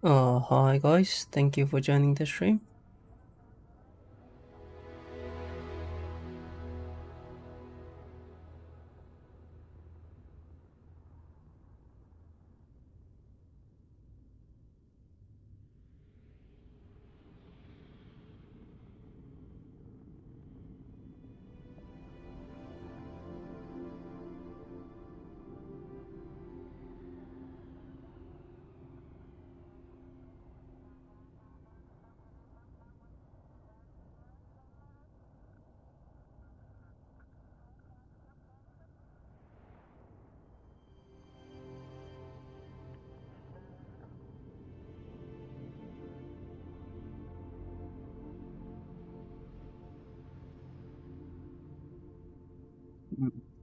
Hi guys, thank you for joining the stream.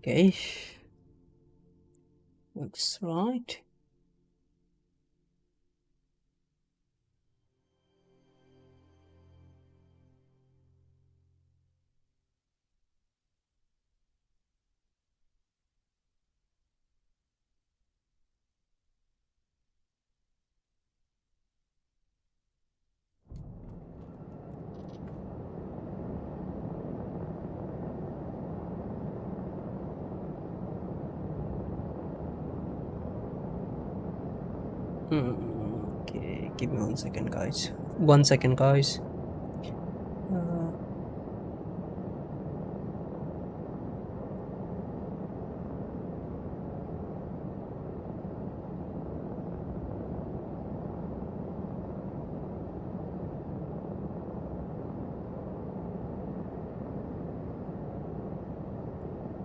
Okay, looks right. Okay, give me 1 second, guys. 1 second, guys. Uh,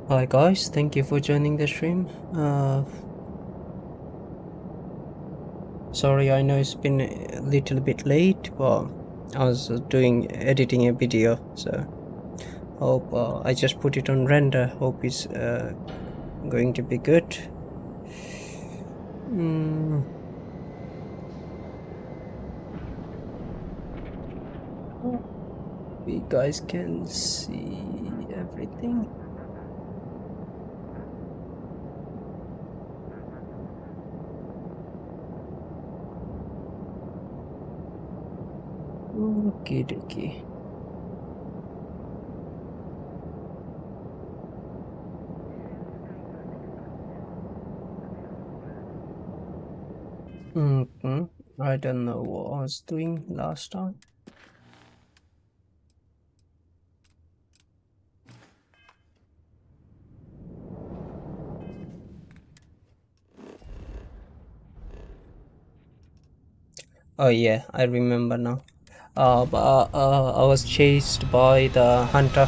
Hi guys, thank you for joining the stream. Sorry, I know it's been a little bit late, but I was editing a video, so hope I just put it on render. Hope it's going to be good. You guys can see everything. Okay, dokie. I don't know what I was doing last time. Oh yeah, I remember now. I was chased by the hunter.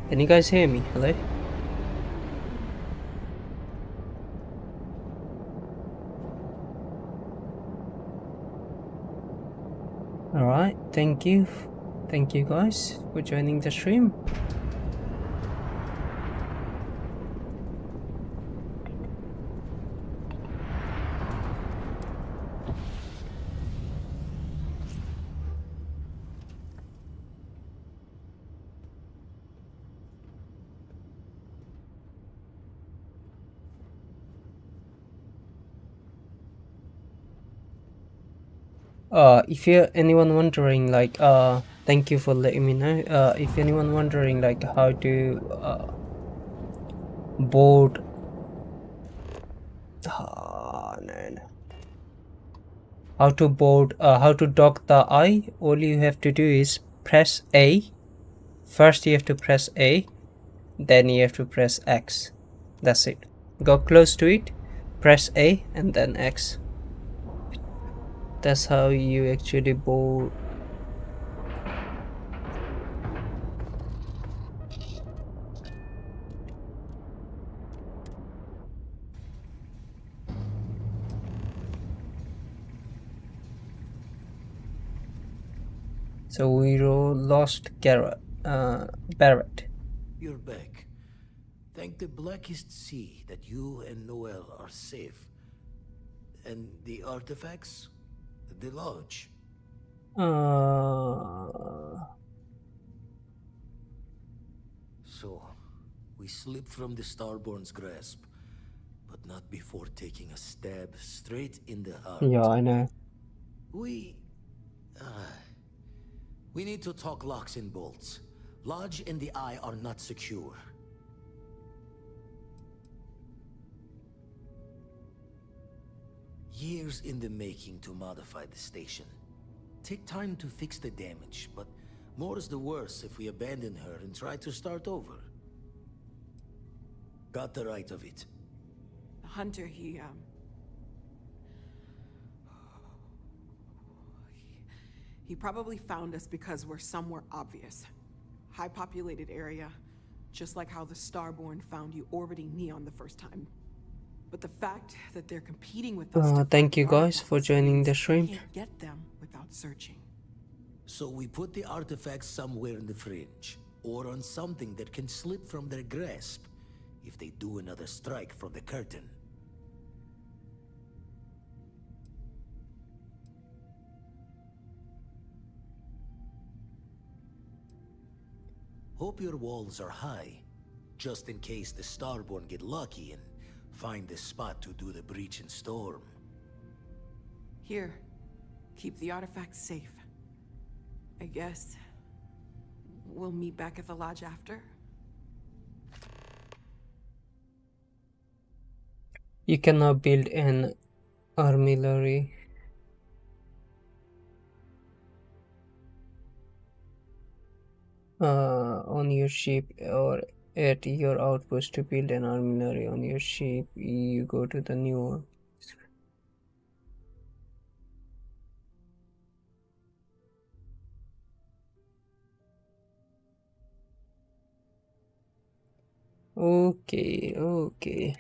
Can you guys hear me? Hello? Alright, thank you. Thank you guys for joining the stream. If you're anyone wondering, like, thank you for letting me know. If anyone wondering, like, how to board, no. How to board, how to dock the eye? All you have to do is press A. First, you have to press A, then you have to press X. That's it. Go close to it, press A, and then X. That's how you actually board. So we lost Barrett. You're back. Thank the blackest sea that you and Noel are safe. And the artifacts? The lodge? So, we slipped from the Starborn's grasp. but not before taking a stab straight in the heart. Yeah, I know. We need to talk locks and bolts. Lodge and the Eye are not secure. Years in the making to modify the station. Take time to fix the damage, but more's the worse if we abandon her and try to start over. Got the right of it. The hunter, he probably found us because we're somewhere obvious. High populated area, just like how the Starborn found you orbiting Neon the first time. But the fact that they're competing with us to thank find you the guys for artifacts joining means the we stream. can't get them without searching. So we put the artifacts somewhere in the fringe, or on something that can slip from their grasp if they do another strike from the curtain. Hope your walls are high, just in case the Starborn get lucky and find the spot to do the breach and storm. Here, keep the artifacts safe. I guess we'll meet back at the lodge after. You cannot build an artillery. On your ship or at your outpost. To build an artillery on your ship, you go to the new one. Okay. Okay.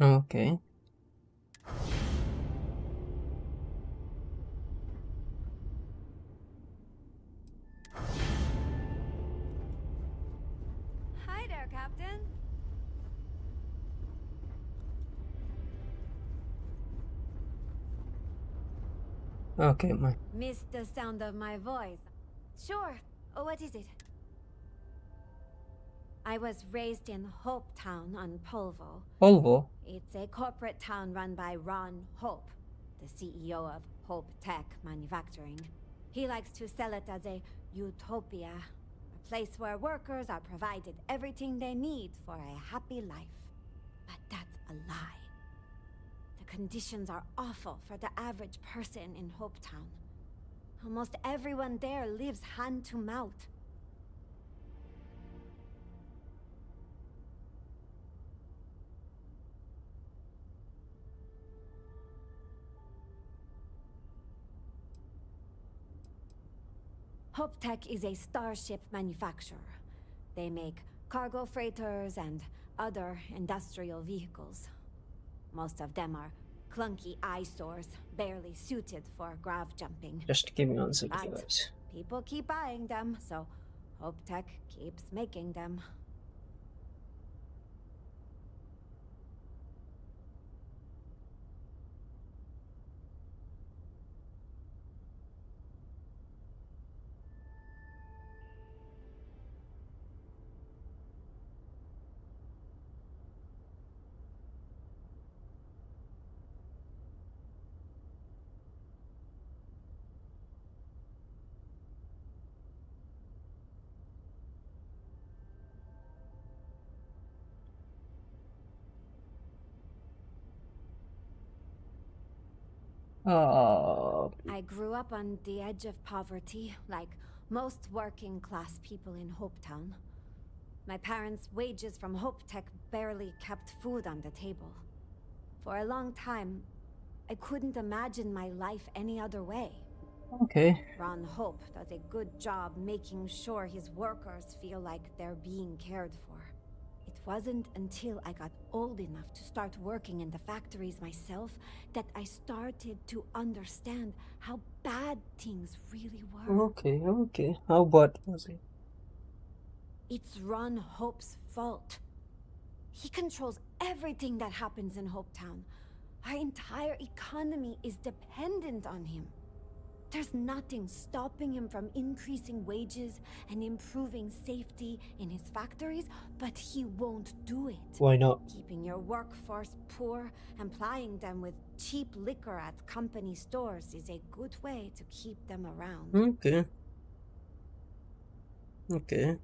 Okay. Hi there, Captain. Okay, my. Missed the sound of my voice. Sure. What is it? I was raised in Hope Town on Polvo. Polvo. It's a corporate town run by Ron Hope, the CEO of Hope Tech Manufacturing. He likes to sell it as a utopia, a place where workers are provided everything they need for a happy life. But that's a lie. The conditions are awful for the average person in Hope Town. Almost everyone there lives hand to mouth. Hope Tech is a starship manufacturer. They make cargo freighters and other industrial vehicles. Most of them are clunky eyesores, barely suited for grav jumping. Just give me 1 second, But guys. people keep buying them, so Hope Tech keeps making them. I grew up on the edge of poverty, like most working class people in Hopetown. My parents' wages from Hope Tech barely kept food on the table. For a long time, I couldn't imagine my life any other way. Okay. Ron Hope does a good job making sure his workers feel like they're being cared for. It wasn't until I got old enough to start working in the factories myself that I started to understand how bad things really were. Okay. How bad was it? It's Ron Hope's fault. He controls everything that happens in Hopetown. Our entire economy is dependent on him. There's nothing stopping him from increasing wages and improving safety in his factories, but he won't do it. Why not? Keeping your workforce poor and plying them with cheap liquor at company stores is a good way to keep them around. Okay.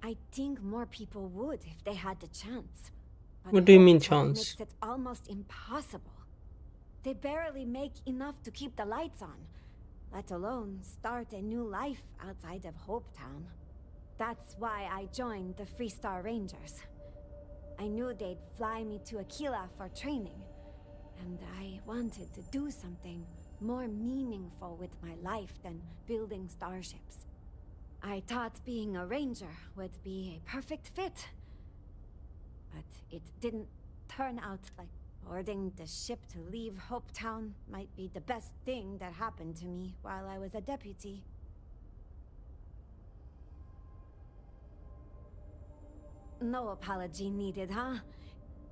I think more people would if they had the chance. But What do you mean Hopetown chance? makes it almost impossible. They barely make enough to keep the lights on, let alone start a new life outside of Hopetown. That's why I joined the Freestar Rangers. I knew they'd fly me to Aquila for training, and I wanted to do something more meaningful with my life than building starships. I thought being a ranger would be a perfect fit, but it didn't turn out like boarding the ship to leave Hopetown might be the best thing that happened to me while I was a deputy. No apology needed, huh?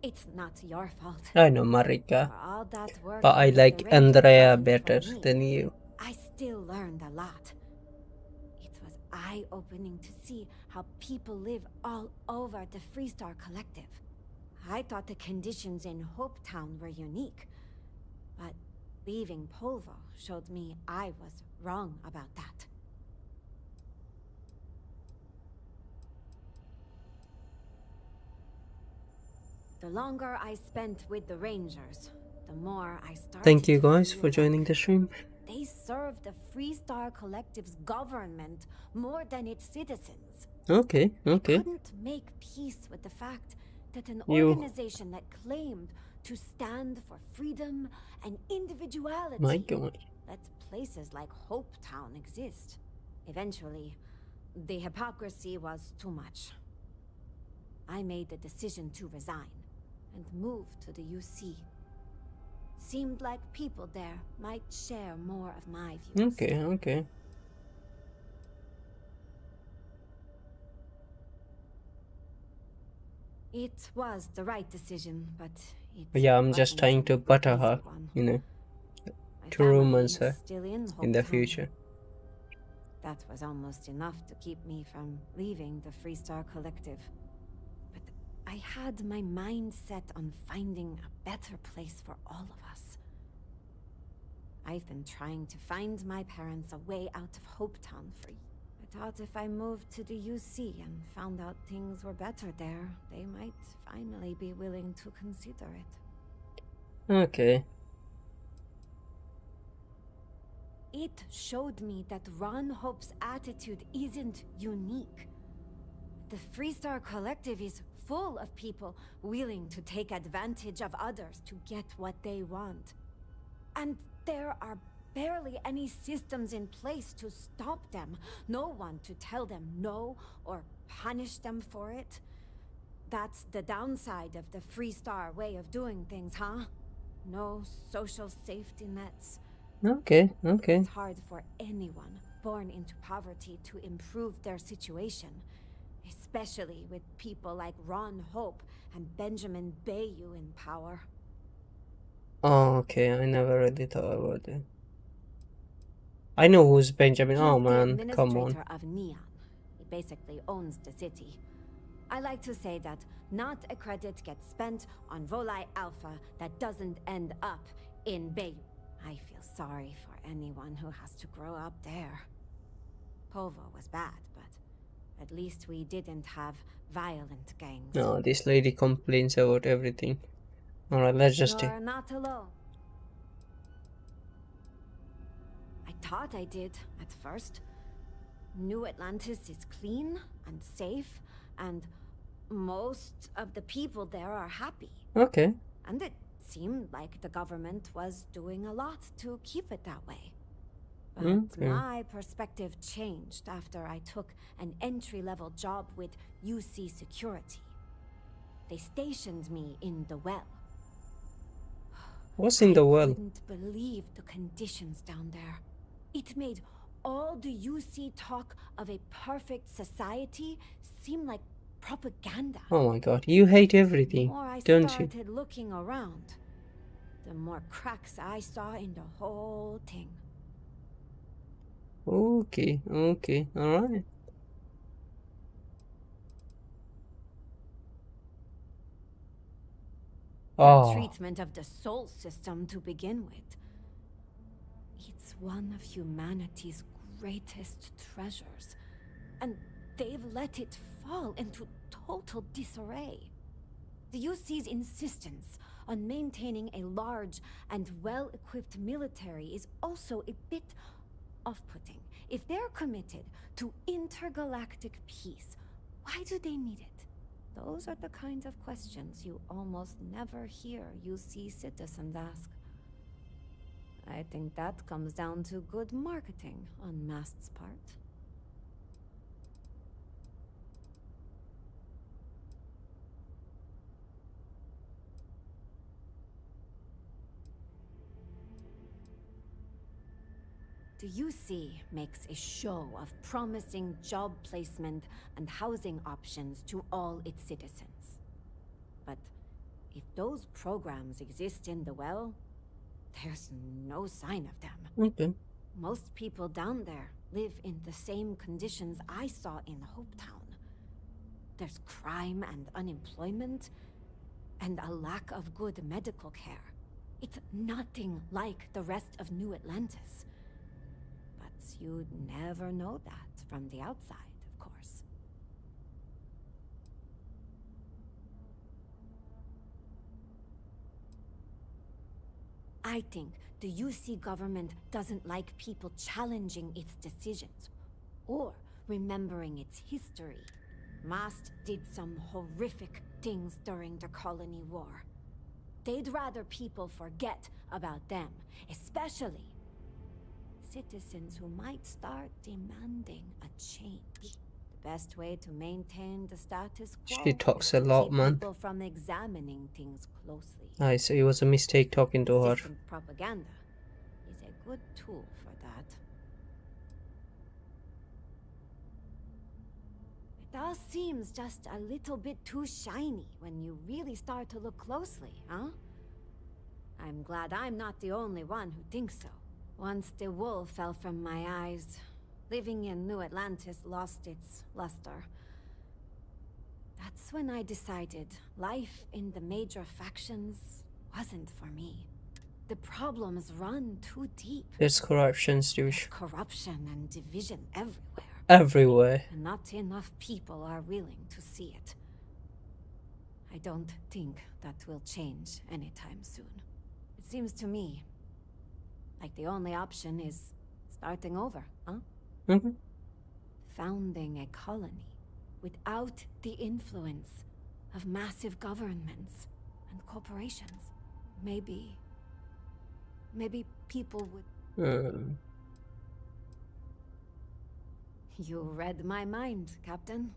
It's not your fault. I know, Marika, For all that work but I with like the Rangers Andrea wasn't for better me. than you. I still learned a lot. It was eye-opening to see how people live all over the Freestar Collective. I thought the conditions in Hopetown were unique, but leaving Polvo showed me I was wrong about that. The longer I spent with the Rangers, the more I started Thank you to guys feel for joining like the stream. they serve the Freestar Collective's government more than its citizens. Okay. I couldn't make peace with the fact that an You- organization that claimed to stand for freedom and individuality My God. let places like Hopetown exist. Eventually, the hypocrisy was too much. I made the decision to resign and move to the UC. Seemed like people there might share more of my views. Okay. It was the right decision, but it But yeah, I'm just wasn't trying an to butter easy her, one. you know, My to family romance is her still in the Hopetown. future. That was almost enough to keep me from leaving the Freestar Collective. But I had my mind set on finding a better place for all of us. I've been trying to find my parents a way out of Hopetown for years. I thought if I moved to the UC and found out things were better there, they might finally be willing to consider it. Okay. It showed me that Ron Hope's attitude isn't unique. The Freestar Collective is full of people willing to take advantage of others to get what they want. And there are barely any systems in place to stop them. No one to tell them no or punish them for it. That's the downside of the Freestar way of doing things, huh? No social safety nets. Okay. It's hard for anyone born into poverty to improve their situation, especially with people like Ron Hope and Benjamin Bayou in power. Oh, okay. I never really thought about it. I know who's Benjamin. He's Oh the man, come on. administrator of Neon. He basically owns the city. I like to say that not a credit gets spent on Volai Alpha that doesn't end up in Bayou. I feel sorry for anyone who has to grow up there. Polvo was bad, but at least we didn't have violent gangs. No, this lady complains about everything. Alright, let's just do. You're not alone. I thought I did at first. New Atlantis is clean and safe, and most of the people there are happy. Okay. And it seemed like the government was doing a lot to keep it that way. But Okay. my perspective changed after I took an entry-level job with UC Security. They stationed me in the well. What's in the I well? couldn't believe the conditions down there. It made all the UC talk of a perfect society seem like propaganda. Oh my god, you hate The everything, more I don't you? started looking around, the more cracks I saw in the whole thing. Okay, okay, alright. The Oh, treatment of the soul system to begin with. It's one of humanity's greatest treasures, and they've let it fall into total disarray. The UC's insistence on maintaining a large and well-equipped military is also a bit off-putting. If they're committed to intergalactic peace, why do they need it? Those are the kinds of questions you almost never hear UC citizens ask. I think that comes down to good marketing on Mast's part. The UC makes a show of promising job placement and housing options to all its citizens. But if those programs exist in the well, there's no sign of them. okay. Most people down there live in the same conditions I saw in Hopetown. There's crime and unemployment, and a lack of good medical care. It's nothing like the rest of New Atlantis. But you'd never know that from the outside, of course. I think the UC government doesn't like people challenging its decisions or remembering its history. Mast did some horrific things during the colony war. They'd rather people forget about them, especially citizens who might start demanding a change. The best way to maintain the status quo She talks is a to lot, keep man. people from examining things closely. I see, it was a mistake talking to her. Consistent propaganda is a good tool for that. It all seems just a little bit too shiny when you really start to look closely, huh? I'm glad I'm not the only one who thinks so. Once the wool fell from my eyes, living in New Atlantis lost its luster. That's when I decided life in the major factions wasn't for me. The problems run too deep. There's corruption, There's douche. corruption and division everywhere. Everywhere. And not enough people are willing to see it. I don't think that will change anytime soon. It seems to me like the only option is starting over, huh? Mm-hmm. Founding a colony without the influence of massive governments and corporations. Maybe people would... You read my mind, Captain.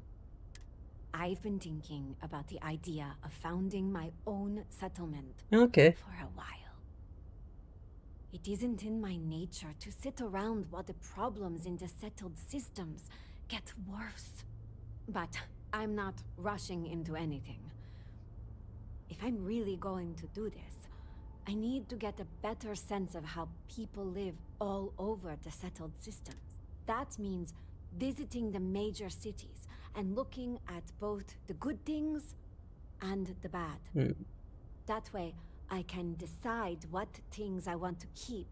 I've been thinking about the idea of founding my own settlement Okay. for a while. It isn't in my nature to sit around while the problems in the settled systems get worse. But I'm not rushing into anything. If I'm really going to do this, I need to get a better sense of how people live all over the settled systems. That means visiting the major cities and looking at both the good things and the bad. That way, I can decide what things I want to keep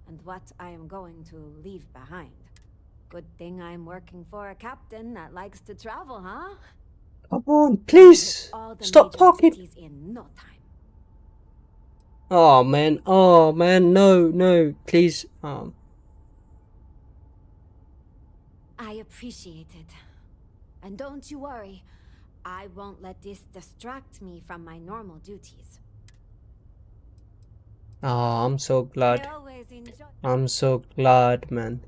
and what I am going to leave behind. Good thing I'm working for a captain that likes to travel, huh? Come on, please All the stop major talking. cities in no time. Oh man, no, please. I appreciate it. And don't you worry, I won't let this distract me from my normal duties. Oh, I'm so I glad. always enjoy. I'm so glad, man.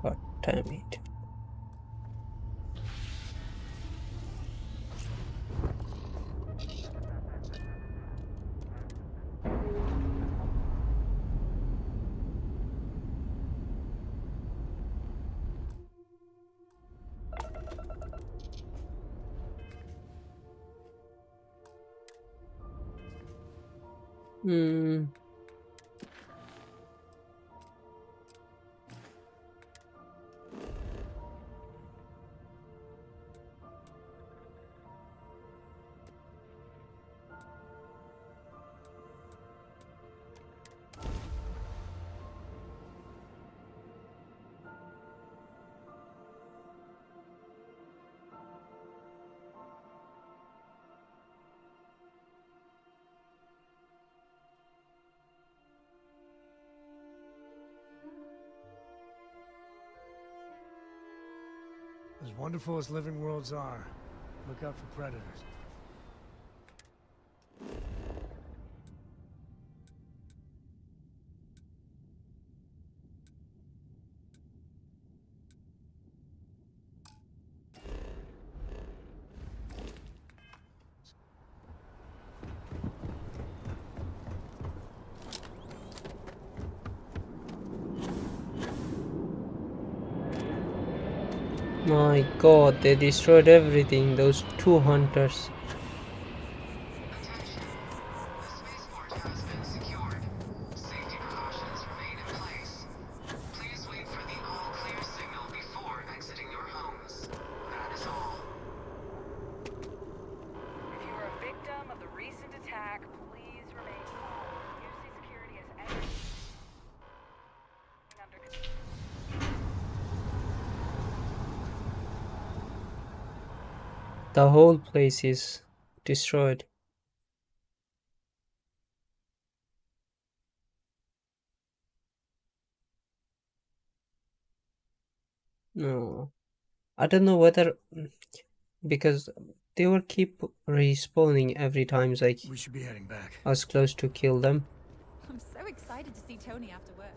God damn it. Hmm. As wonderful as living worlds are, look out for predators. My god, they destroyed everything, those two hunters. Attention. The spaceport has been secured. Safety precautions remain in place. Please wait for the all-clear signal before exiting your homes. That is all. If you are a victim of the recent attack, please remain calm. UC security has everything under control. The whole place is destroyed. No. I don't know whether because they will keep respawning every time like We should be heading back. I was close to kill them. I'm so excited to see Tony after work.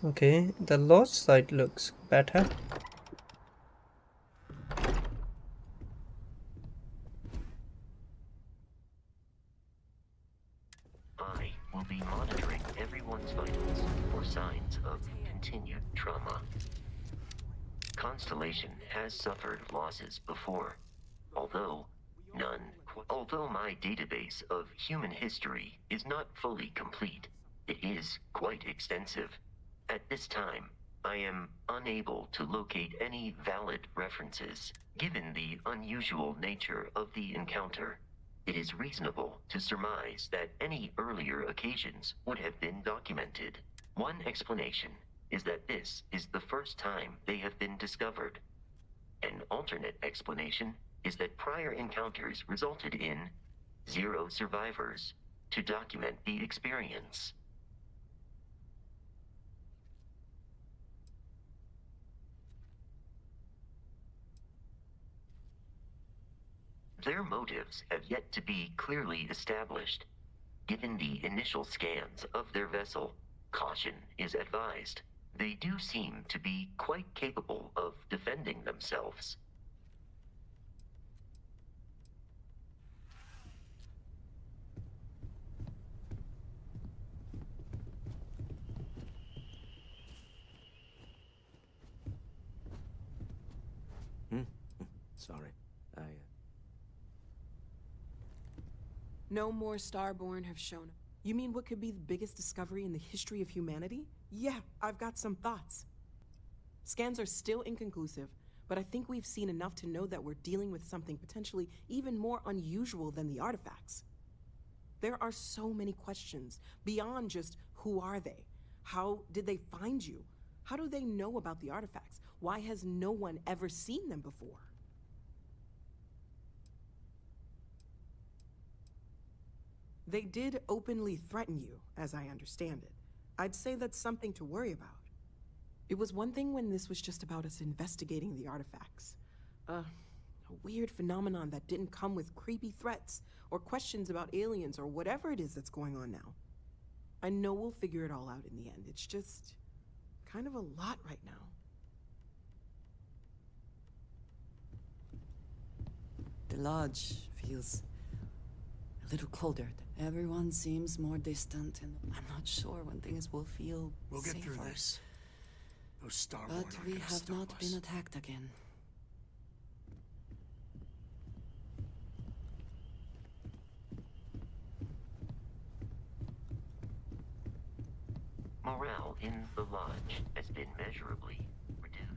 Okay, the lost side looks better. I will be monitoring everyone's vitals for signs of continued trauma. Constellation has suffered losses before, although my database of human history is not fully complete, it is quite extensive. At this time, I am unable to locate any valid references, given the unusual nature of the encounter. It is reasonable to surmise that any earlier occasions would have been documented. One explanation is that this is the first time they have been discovered. An alternate explanation is that prior encounters resulted in 0 survivors to document the experience. Their motives have yet to be clearly established. Given the initial scans of their vessel, caution is advised. They do seem to be quite capable of defending themselves. Sorry. No more Starborn have shown up. You mean what could be the biggest discovery in the history of humanity? Yeah, I've got some thoughts. Scans are still inconclusive, but I think we've seen enough to know that we're dealing with something potentially even more unusual than the artifacts. There are so many questions beyond just who are they? How did they find you? How do they know about the artifacts? Why has no one ever seen them before? They did openly threaten you, as I understand it. I'd say that's something to worry about. It was one thing when this was just about us investigating the artifacts. A weird phenomenon that didn't come with creepy threats or questions about aliens or whatever it is that's going on now. I know we'll figure it all out in the end. It's just kind of a lot right now. The lodge feels a little colder. Everyone seems more distant, and I'm not sure when things will feel We'll get safer. through this. Those Starborn But aren't we gonna have stop not us. been attacked again. Morale in the lodge has been measurably reduced.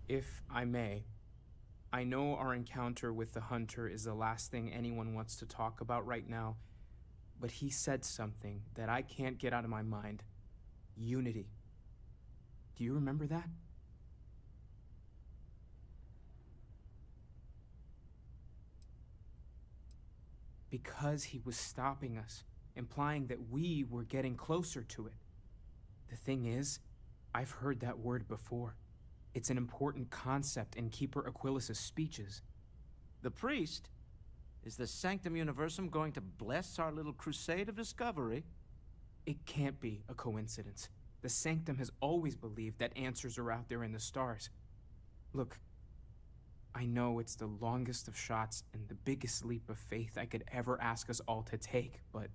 If I may, I know our encounter with the Hunter is the last thing anyone wants to talk about right now, but he said something that I can't get out of my mind. Unity. Do you remember that? Because he was stopping us, implying that we were getting closer to it. The thing is, I've heard that word before. It's an important concept in Keeper Aquilas's speeches. The priest? Is the Sanctum Universum going to bless our little crusade of discovery? It can't be a coincidence. The Sanctum has always believed that answers are out there in the stars. Look, I know it's the longest of shots and the biggest leap of faith I could ever ask us all to take, but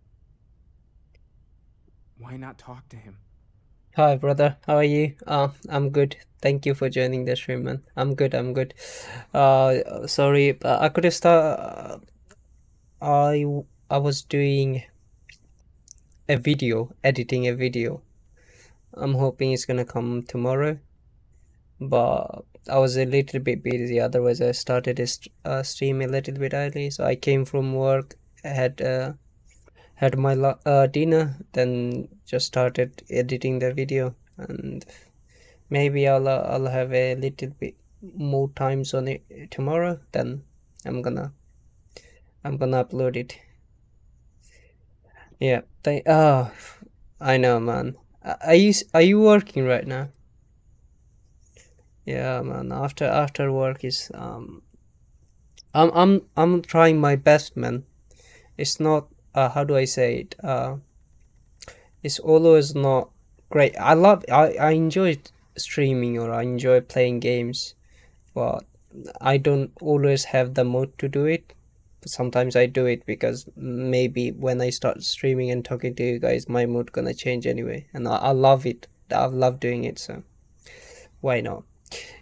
why not talk to him? Hi brother, how are you? I'm good. Thank you for joining the stream, man. I'm good. Sorry, I could have start. I was doing a video, editing a video. I'm hoping it's gonna come tomorrow, but I was a little bit busy. Otherwise, I started a stream a little bit early. So I came from work, had my dinner, then just started editing the video, and Maybe I'll have a little bit more times on it tomorrow. Then I'm gonna upload it. Yeah. I know, man. Are you working right now? Yeah, man. After work is I'm trying my best, man. It's not how do I say it? It's always not great. I enjoy streaming or I enjoy playing games, but I don't always have the mood to do it. Sometimes I do it because maybe when I start streaming and talking to you guys, my mood gonna change anyway, and I love it. I love doing it, so why not?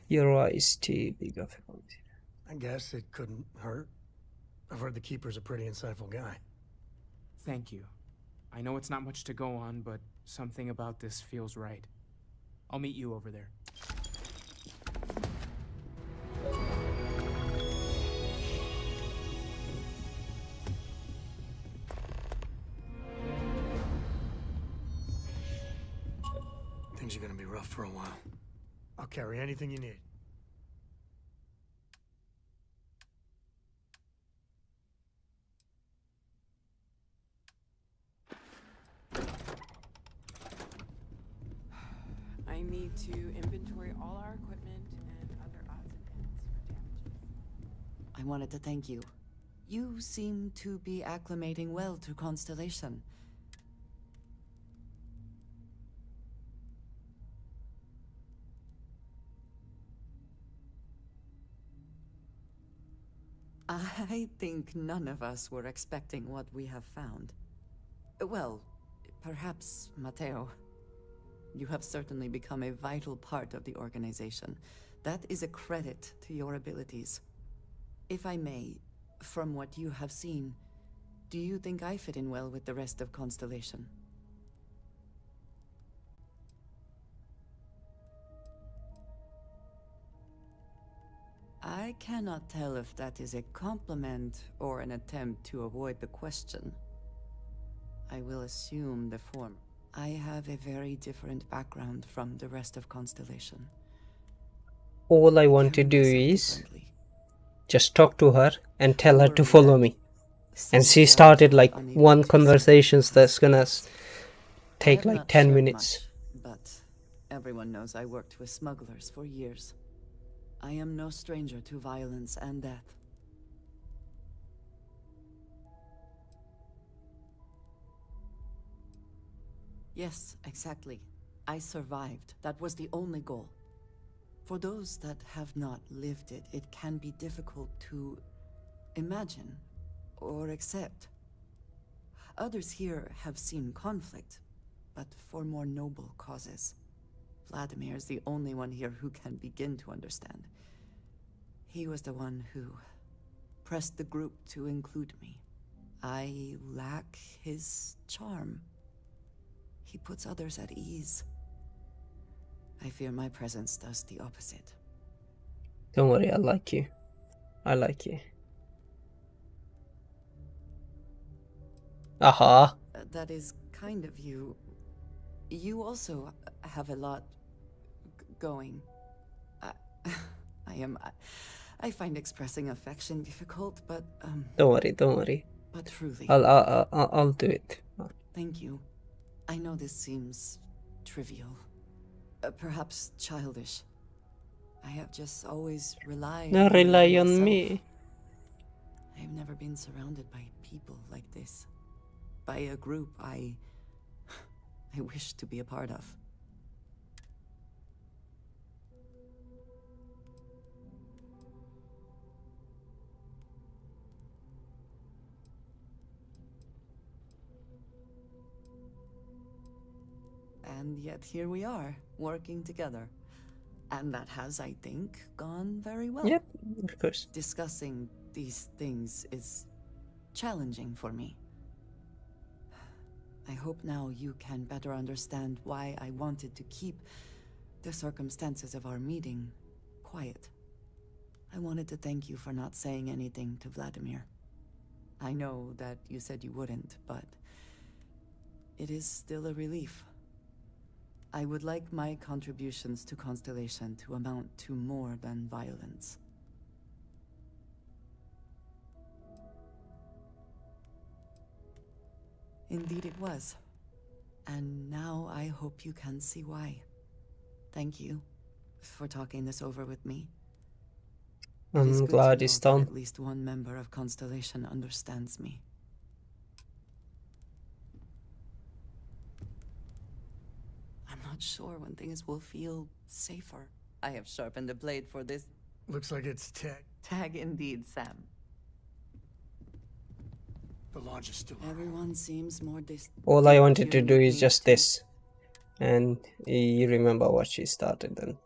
Your eyes too big of a country. I guess it couldn't hurt. I've heard the Keeper's a pretty insightful guy. Thank you. I know it's not much to go on, but something about this feels right. I'll meet you over there. Things are gonna be rough for a while. I'll carry anything you need. I need to inventory all our equipment and other odds and ends for damages. I wanted to thank you. You seem to be acclimating well to Constellation. I think none of us were expecting what we have found. Well, perhaps Matteo. You have certainly become a vital part of the organization. That is a credit to your abilities. If I may, from what you have seen, do you think I fit in well with the rest of Constellation? I cannot tell if that is a compliment or an attempt to avoid the question. I will assume the former. I have a very different background from the rest of Constellation. All I want to do is just talk to her and tell her to follow me. And she started like one conversations that's gonna take like 10 minutes. But everyone knows I worked with smugglers for years. I am no stranger to violence and death. Yes, exactly. I survived. That was the only goal. For those that have not lived it, it can be difficult to imagine or accept. Others here have seen conflict, but for more noble causes. Vladimir is the only one here who can begin to understand. He was the one who pressed the group to include me. I lack his charm. He puts others at ease. I fear my presence does the opposite. Don't worry, I like you. I like you. Aha. That is kind of you. You also have a lot going. I find expressing affection difficult, but Don't worry. But truly, I'll do it. Thank you. I know this seems trivial, perhaps childish. I have just always relied. No, rely on myself. me. I've never been surrounded by people like this, by a group I wish to be a part of. And yet here we are, working together. And that has, I think, gone very well. Yep, of course. Discussing these things is challenging for me. I hope now you can better understand why I wanted to keep the circumstances of our meeting quiet. I wanted to thank you for not saying anything to Vladimir. I know that you said you wouldn't, but it is still a relief. I would like my contributions to Constellation to amount to more than violence. Indeed it was. And now I hope you can see why. Thank you for talking this over with me. It is I'm good glad to it's know that done. at least one member of Constellation understands me. I'm not sure when things will feel safer. I have sharpened the blade for this. Looks like it's tag. Tag indeed, Sam. The launch is still on. Everyone seems more All I wanted to dealing do with is me just too. this. And you remember what she started then.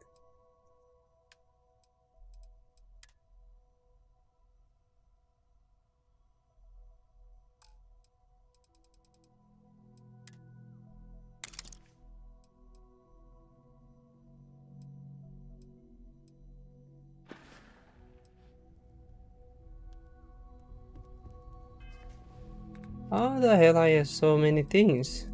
How the hell I have so many things?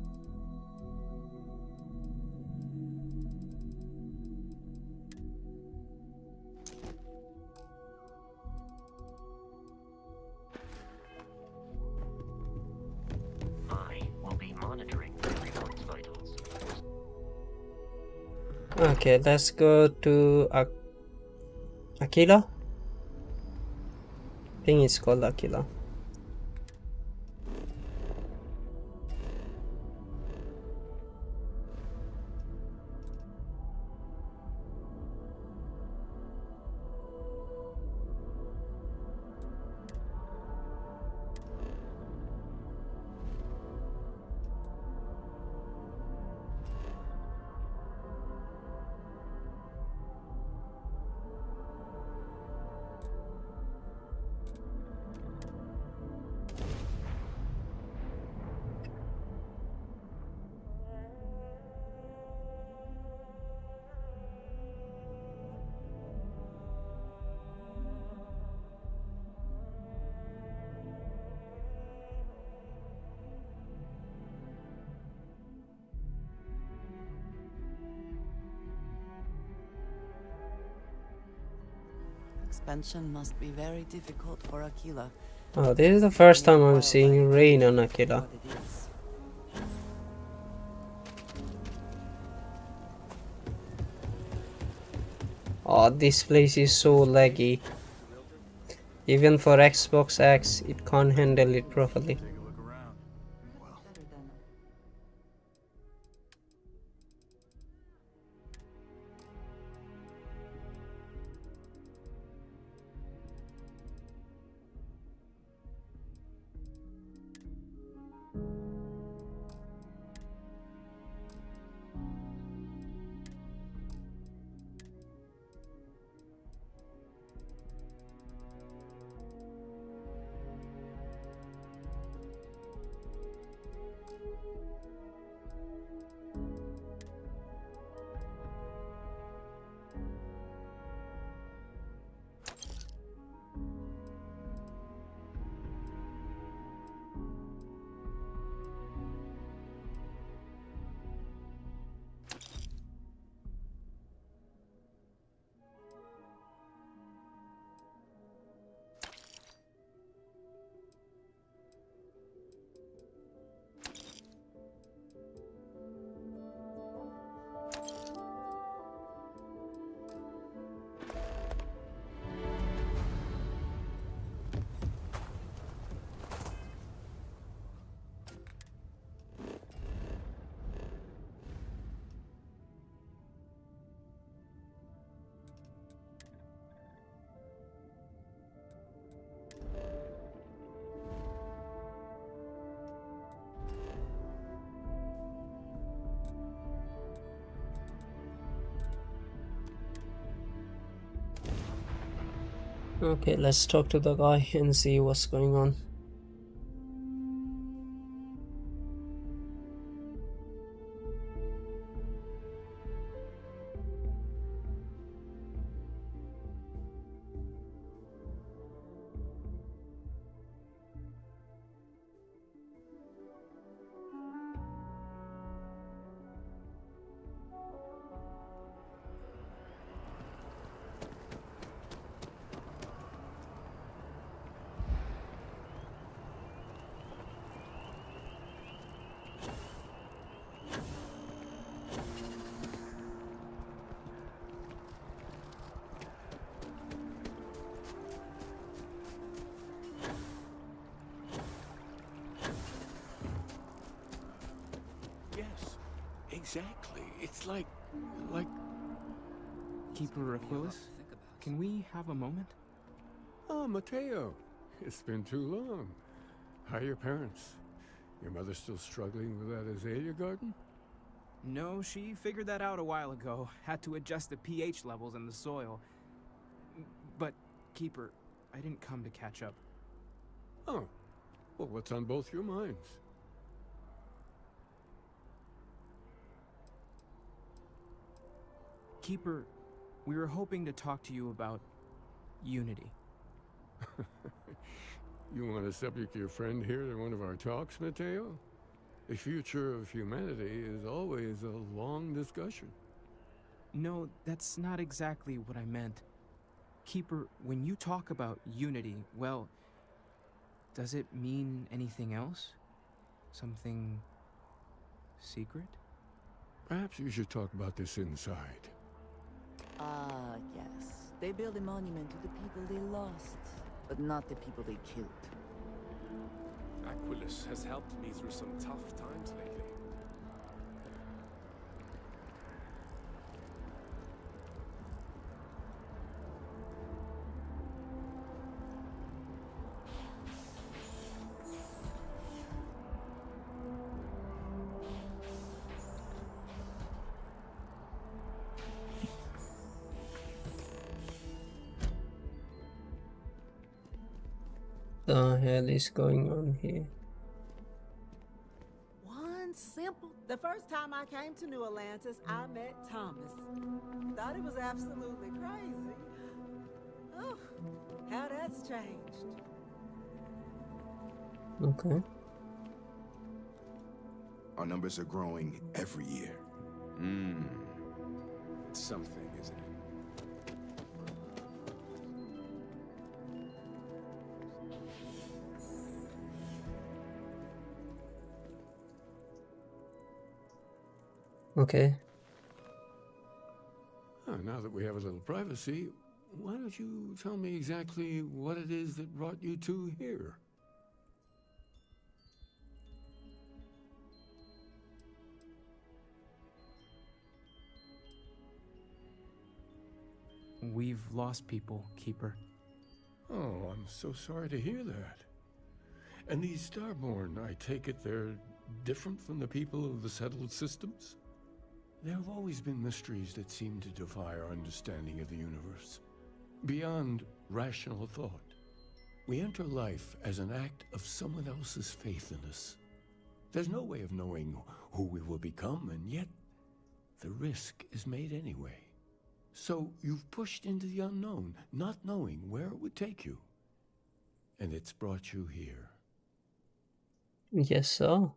I will be monitoring everyone's vitals. Okay, let's go to Aquila. I think it's called Aquila. Expansion must be very difficult for Aquila. Oh, this is the first time I'm Wildlife seeing rain on is Aquila. what it is. Oh, this place is so laggy. Even for Xbox X, it can't handle it properly. Take a look around. Okay, let's talk to the guy and see what's going on. Exactly. It's like... Keeper Aquilus, can we have a moment? Oh, Mateo. It's been too long. How are your parents? Your mother still struggling with that azalea garden? No, she figured that out a while ago. Had to adjust the pH levels in the soil. But, Keeper, I didn't come to catch up. Oh. Well, what's on both your minds? Keeper, we were hoping to talk to you about unity. You want to subject your friend here to one of our talks, Mateo? The future of humanity is always a long discussion. No, that's not exactly what I meant. Keeper, when you talk about unity, well, does it mean anything else? Something secret? Perhaps you should talk about this inside. Ah, yes. They build a monument to the people they lost, but not the people they killed. Aquilus has helped me through some tough times lately. The hell is going on here? The first time I came to New Atlantis, I met Thomas. Thought it was absolutely crazy. Oh, how that's changed. Okay. Our numbers are growing every year. It's something, isn't it? Okay. Now that we have a little privacy, why don't you tell me exactly what it is that brought you two here? We've lost people, Keeper. Oh, I'm so sorry to hear that. And these Starborn, I take it they're different from the people of the settled systems? There have always been mysteries that seem to defy our understanding of the universe. Beyond rational thought. We enter life as an act of someone else's faith in us. There's no way of knowing who we will become, and yet the risk is made anyway. So you've pushed into the unknown, not knowing where it would take you. And it's brought you here. Yes, so.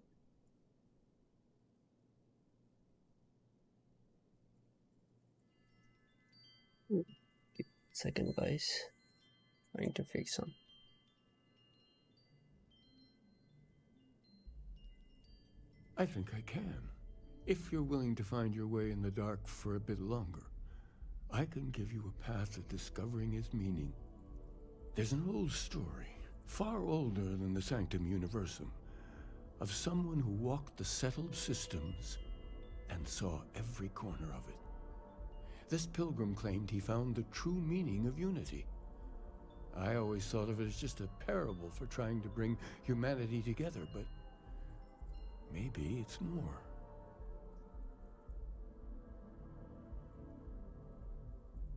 Second, guys. Trying to fix some. I think I can. If you're willing to find your way in the dark for a bit longer, I can give you a path to discovering its meaning. There's an old story, far older than the Sanctum Universum, of someone who walked the settled systems and saw every corner of it. This pilgrim claimed he found the true meaning of unity. I always thought of it as just a parable for trying to bring humanity together, but maybe it's more.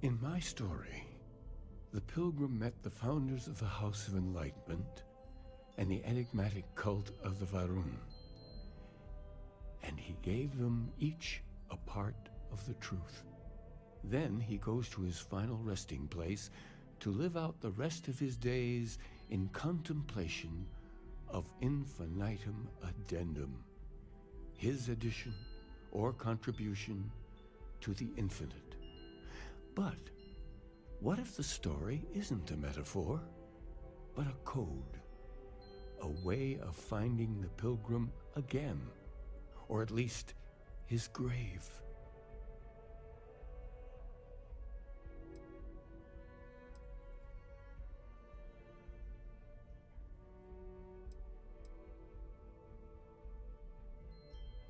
In my story, the pilgrim met the founders of the House of Enlightenment and the enigmatic cult of the Varun. And he gave them each a part of the truth. Then he goes to his final resting place to live out the rest of his days in contemplation of infinitum addendum, his addition or contribution to the infinite. But what if the story isn't a metaphor, but a code? A way of finding the pilgrim again, or at least his grave.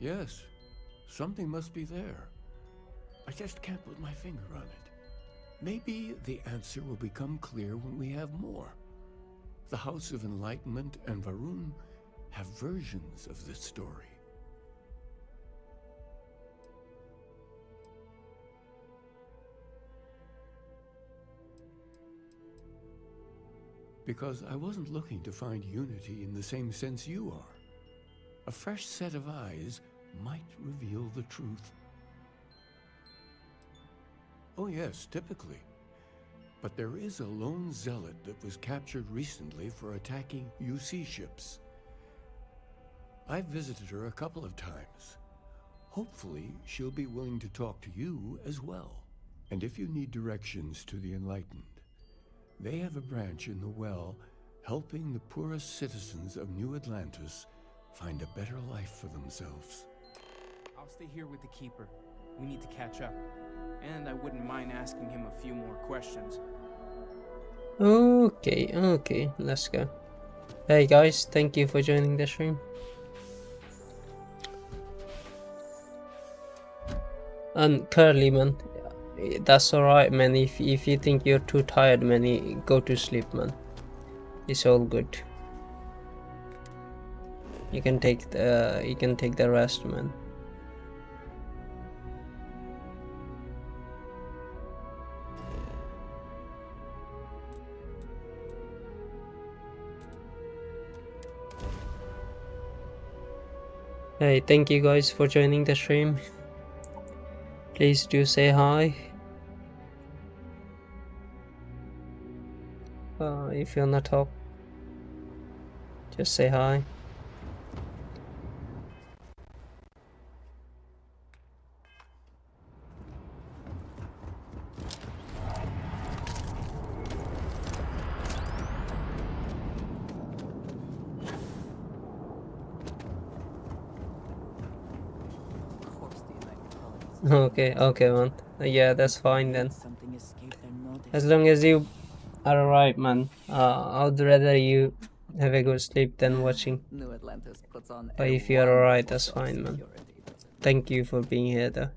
Yes, Something must be there. I just can't put my finger on it. Maybe the answer will become clear when we have more. The House of Enlightenment and Varun have versions of this story. Because I wasn't looking to find unity in the same sense you are. A fresh set of eyes might reveal the truth. Oh yes, typically. But there is a lone zealot that was captured recently for attacking UC ships. I've visited her a couple of times. Hopefully, she'll be willing to talk to you as well. And if you need directions to the Enlightened, they have a branch in the Well helping the poorest citizens of New Atlantis find a better life for themselves. I'll stay here with the Keeper. We need to catch up. And I wouldn't mind asking him a few more questions. Okay, let's go. Hey guys, thank you for joining the stream. And Curly, man, that's alright, man. If you think you're too tired, man, go to sleep, man. It's all good. You can take the rest, man. Hey, thank you guys for joining the stream. Please do say hi. If you're not talk, just say hi. Okay, man. Yeah, that's fine then. As long as you are alright, man. I'd rather you have a good sleep than watching. But if you're alright, that's fine, man. Thank you for being here, though.